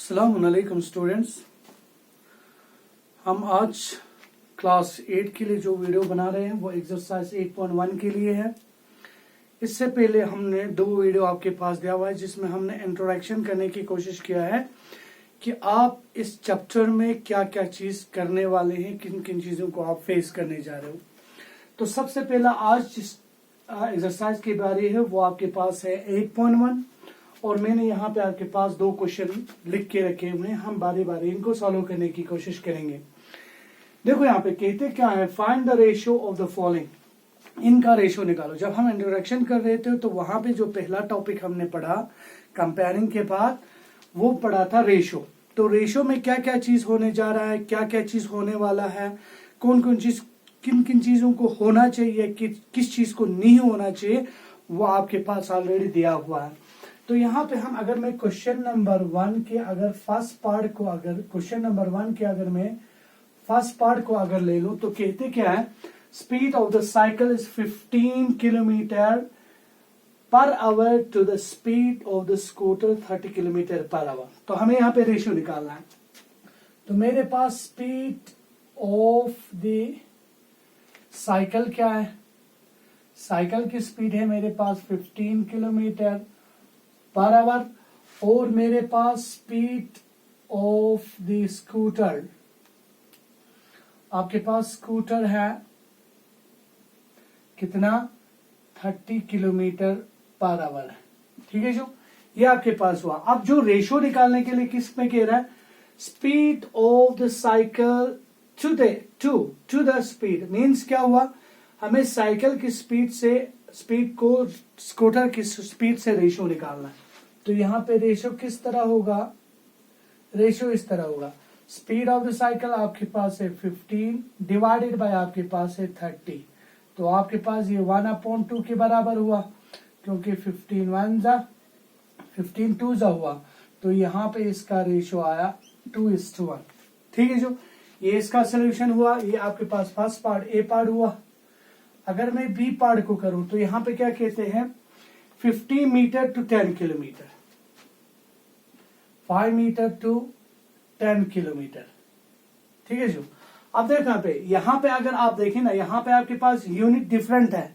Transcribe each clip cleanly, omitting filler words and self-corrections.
अस्सलामुअलैकुम स्टूडेंट्स। हम आज क्लास 8 के लिए जो वीडियो बना रहे हैं वो एक्सरसाइज 8.1 के लिए है। इससे पहले हमने दो वीडियो आपके पास दिया हुआ है जिसमें हमने इंट्रोडक्शन करने की कोशिश किया है कि आप इस चैप्टर में क्या क्या चीज करने वाले हैं, किन किन चीजों को आप फेस करने जा रहे हो। तो सबसे पहला आज जिस एक्सरसाइज की बारी है वो आपके पास है 8.1 और मैंने यहाँ पे आपके पास दो क्वेश्चन लिख के रखे हुए हैं। हम बारी बारी इनको सॉल्व करने की कोशिश करेंगे। देखो यहाँ पे कहते क्या है, find the ratio of the following. इनका रेशियो निकालो। जब हम इंट्रोडक्शन कर रहे थे तो वहां पे जो पहला टॉपिक हमने पढ़ा कंपेयरिंग के बाद वो पढ़ा था रेशियो। तो रेशियो में क्या क्या चीज होने जा रहा है, क्या क्या चीज होने वाला है, कौन कौन चीज किन किन चीजों को होना चाहिए, किस चीज को नहीं होना चाहिए, वो आपके पास ऑलरेडी दिया हुआ है। तो यहाँ पे हम अगर मैं क्वेश्चन नंबर 1 के अगर फर्स्ट पार्ट को मैं फर्स्ट पार्ट को अगर ले लूं तो कहते क्या है, speed of the cycle is 15 kilometre per hour to the speed of the scooter 30 kilometre per hour. तो हमें यहाँ पे रेशियो निकालना है। तो मेरे पास स्पीड ऑफ द साइकिल क्या है, साइकिल की स्पीड है मेरे पास 15 किलोमीटर पर आवर और मेरे पास स्पीड ऑफ द स्कूटर, आपके पास स्कूटर है कितना 30 किलोमीटर पर आवर। ठीक है, जो ये आपके पास हुआ। अब जो रेशियो निकालने के लिए किस में कह रहा है, speed of the cycle to the speed means क्या हुआ, हमें साइकिल की स्पीड को स्कूटर की स्पीड से रेशियो निकालना है। तो यहाँ पे रेशियो किस तरह होगा, रेशियो इस तरह होगा, स्पीड ऑफ द साइकिल आपके पास है 15 डिवाइडेड बाय आपके पास है 30। तो आपके पास ये 1/2 के बराबर हुआ क्योंकि 15 2 हुआ। तो यहाँ पे इसका रेशियो आया 2:1। ठीक है, जो ये इसका सोल्यूशन हुआ। ये आपके पास फर्स्ट पार्ट ए पार्ट हुआ। अगर मैं बी पार्ट को करूं तो यहाँ पे क्या कहते हैं, 50 metre to 10 kilometre, 5 metre to 10 kilometre. ठीक है, जो अब देखो यहाँ पे अगर आप देखें ना, यहाँ पे आपके पास यूनिट डिफरेंट है।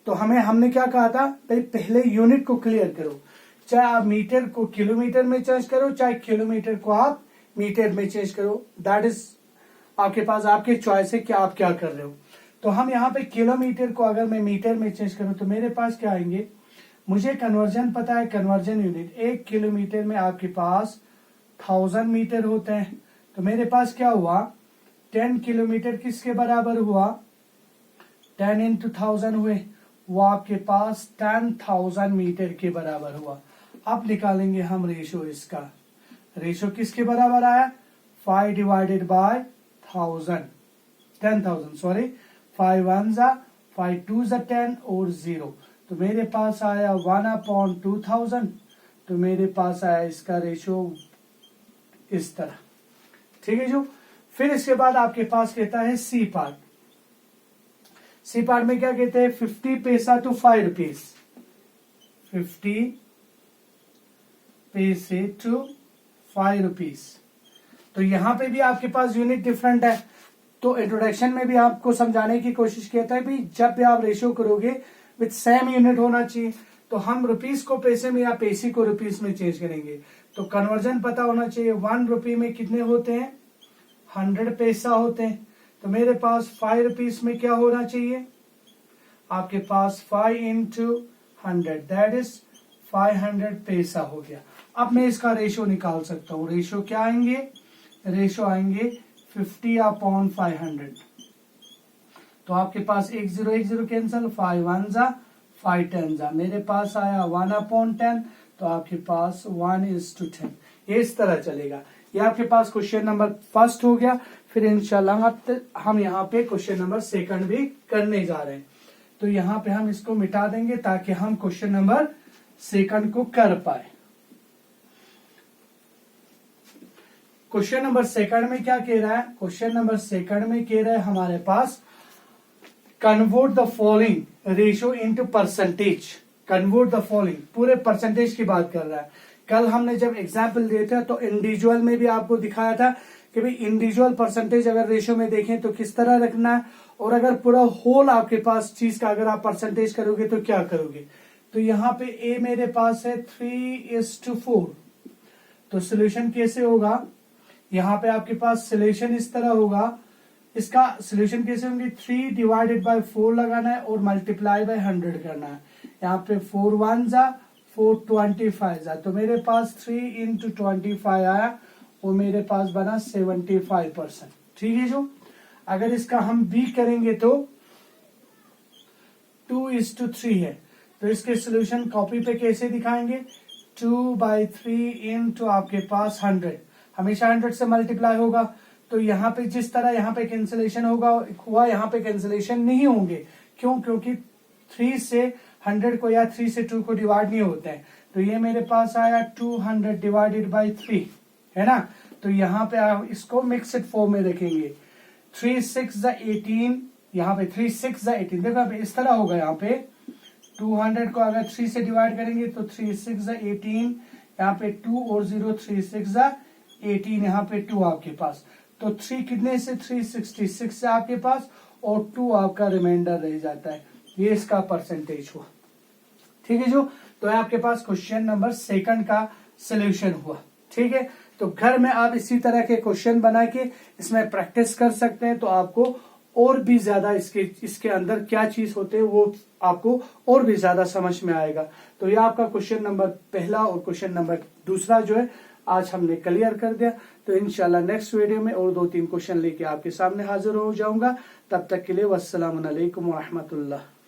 तो हमने क्या कहा था, पहले यूनिट को क्लियर करो। चाहे आप मीटर को किलोमीटर में चेंज करो, चाहे किलोमीटर को आप मीटर में चेंज करो, दैट इज आपके पास आपके चॉइस है कि आप क्या कर रहे हो। तो हम यहाँ पे किलोमीटर को अगर मैं मीटर में चेंज करूं तो मेरे पास क्या आएंगे, मुझे कन्वर्जन पता है, कन्वर्जन यूनिट 1 किलोमीटर में आपके पास 1000 मीटर होते हैं। तो मेरे पास क्या हुआ, 10 किलोमीटर किसके बराबर हुआ, 10 into 1000 हुए, वो आपके पास 10,000 मीटर के बराबर हुआ। अब निकालेंगे हम रेशियो। इसका रेशियो किसके बराबर आया, 5 डिवाइडेड बाय 10,000 सॉरी, 5 1 5 2 10 और 0। तो मेरे पास आया 1/2000। तो मेरे पास आया इसका रेशियो इस तरह। ठीक है, जो फिर इसके बाद आपके पास कहता है सी पार्ट। सी पार्ट में क्या कहते हैं, 50 पैसा टू 5 रुपीज, 50 पैसे टू 5 रुपीज। तो यहां पे भी आपके पास यूनिट डिफरेंट है। तो इंट्रोडक्शन में भी आपको समझाने की कोशिश किया था भी जब भी आप रेशियो करोगे विथ सेम यूनिट होना चाहिए। तो हम रुपीस को पैसे में या पैसे को रुपीस में चेंज करेंगे। तो कन्वर्जन पता होना चाहिए, 1 रुपये में कितने होते हैं, 100 पैसा होते हैं। तो मेरे पास 5 रुपीस में क्या होना चाहिए, आपके पास 5 into 100 दैट इज 500 पैसा हो गया। अब मैं इसका रेशियो निकाल सकता हूँ। रेशियो क्या आएंगे, रेशियो आएंगे 50/500। तो आपके पास 1 0 कैंसिल, 5 1 5 10 मेरे पास आया 1/10। तो आपके पास 1:10। ये इस तरह चलेगा। ये आपके पास क्वेश्चन नंबर फर्स्ट हो गया। फिर इंशाल्लाह हम यहाँ पे क्वेश्चन नंबर सेकंड भी करने जा रहे हैं। तो यहाँ पे हम इसको मिटा देंगे ताकि हम क्वेश्चन नंबर सेकंड को कर पाए। क्वेश्चन नंबर सेकंड में क्या कह रहा है, क्वेश्चन नंबर सेकंड में कह रहा है हमारे पास convert the following ratio into percentage. Convert the following, पूरे परसेंटेज की बात कर रहा है। कल हमने जब एग्जाम्पल दिए थे तो इंडिविजुअल में भी आपको दिखाया था कि भाई इंडिविजुअल परसेंटेज अगर रेशियो में देखें तो किस तरह रखना है, और अगर पूरा होल आपके पास चीज का अगर आप परसेंटेज करोगे तो क्या करोगे। तो यहाँ पे ए मेरे पास है 3:4, तो सोल्यूशन कैसे होगा, यहाँ पे आपके पास सोल्यूशन इस तरह होगा, इसका सोल्यूशन कैसे होंगे, 3 डिवाइडेड बाय 4 लगाना है और मल्टीप्लाई बाय 100 करना है। यहाँ पे 4 1 जा 4 25 जा, तो मेरे पास 3 इंटू 25 आया, वो मेरे पास बना 75%। ठीक है जो, अगर इसका हम बी करेंगे तो 2:3 है, तो इसके सोल्यूशन कॉपी पे कैसे दिखाएंगे, 2/3 इंटू आपके पास 100, हमेशा 100 से मल्टीप्लाई होगा। तो यहाँ पे जिस तरह यहाँ पे कैंसिलेशन हुआ यहाँ पे कैंसिलेशन नहीं होंगे, क्यों, क्योंकि 3 से 100 को या 3 से 2 को डिवाइड नहीं होते हैं। तो ये मेरे पास आया 200 डिवाइडेड बाई 3, है ना। तो यहाँ पे आप इसको मिक्सड फॉर्म में रखेंगे, 3 6 18, यहाँ पे 3 6 18, देखो इस तरह होगा। यहाँ पे 200 को अगर 3 से डिवाइड करेंगे तो 3 6 18, यहाँ पे 2 और 0 3 6 18, यहाँ पे 2 आपके पास, तो 3 कितने से 366 से आपके पास, और 2 आपका रिमाइंडर रह जाता है। ये इसका परसेंटेज हुआ। ठीक है जो, तो आपके पास क्वेश्चन नंबर 2 का सोल्यूशन हुआ। ठीक है, तो घर में आप इसी तरह के क्वेश्चन बना के इसमें प्रैक्टिस कर सकते हैं, तो आपको और भी ज्यादा इसके अंदर क्या चीज होते हैं वो आपको और भी ज्यादा समझ में आएगा। तो ये आपका क्वेश्चन नंबर 1 और क्वेश्चन नंबर 2 जो है आज हमने क्लियर कर दिया। तो इंशाल्लाह नेक्स्ट वीडियो में और 2-3 क्वेश्चन लेके आपके सामने हाजिर हो जाऊंगा। तब तक के लिए वस्सलाम अलैकुम व रहमतुल्लाह।